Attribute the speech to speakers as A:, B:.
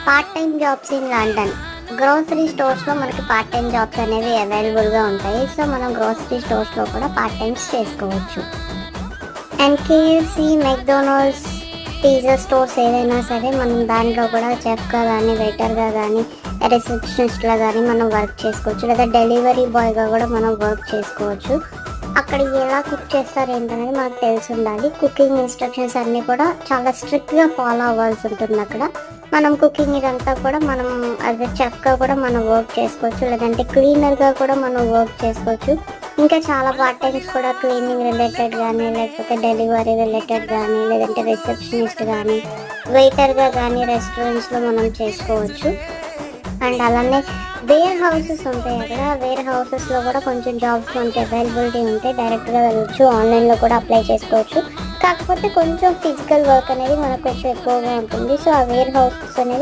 A: Part time jobs in London. Grocery స్టోర్స్లో మనకి part time jobs అనేవి అవైలబుల్గా ఉంటాయి. సో మనం గ్రోసరీ స్టోర్స్లో కూడా పార్ట్ టైమ్స్ చేసుకోవచ్చు. And KFC, McDonald's, pizza stores ఏదైనా సరే మనం దాంట్లో కూడా చెఫ్గా కానీ, వెయిటర్గా కానీ, రిసెప్షనిస్ట్గా కానీ మనం వర్క్ చేసుకోవచ్చు. లేదా డెలివరీ బాయ్గా కూడా మనం వర్క్ చేసుకోవచ్చు. అక్కడ ఎలా కుక్ చేస్తారు ఏంటనేది మనకు తెలిసి ఉండాలి. కుకింగ్ ఇన్స్ట్రక్షన్స్ అన్నీ కూడా చాలా స్ట్రిక్ట్గా ఫాలో అవ్వాల్సి ఉంటుంది. అక్కడ మనం కుకింగ్ ఇదంతా కూడా మనం అదే చెఫ్గా కూడా మనం వర్క్ చేసుకోవచ్చు. లేదంటే క్లీనర్గా కూడా మనం వర్క్ చేసుకోవచ్చు. ఇంకా చాలా పార్ట్ టైమ్స్ కూడా క్లీనింగ్ రిలేటెడ్ కానీ, లేకపోతే డెలివరీ రిలేటెడ్ కానీ, లేదంటే రిసెప్షనిస్ట్ కానీ, వెయిటర్గా కానీ రెస్టారెంట్స్లో మనం చేసుకోవచ్చు. అండ్ అలానే వేర్ హౌసెస్ ఉంటాయి. అక్కడ వేర్ హౌసెస్లో కూడా కొంచెం జాబ్స్ మనకి అవైలబిలిటీ ఉంటాయి. డైరెక్ట్గా వెళ్ళచ్చు, ఆన్లైన్లో కూడా అప్లై చేసుకోవచ్చు. కాకపోతే కొంచెం ఫిజికల్ వర్క్ అనేది మనకు కొంచెం ఎక్కువగా ఉంటుంది. సో ఆ వేర్ హౌసెస్ అనేది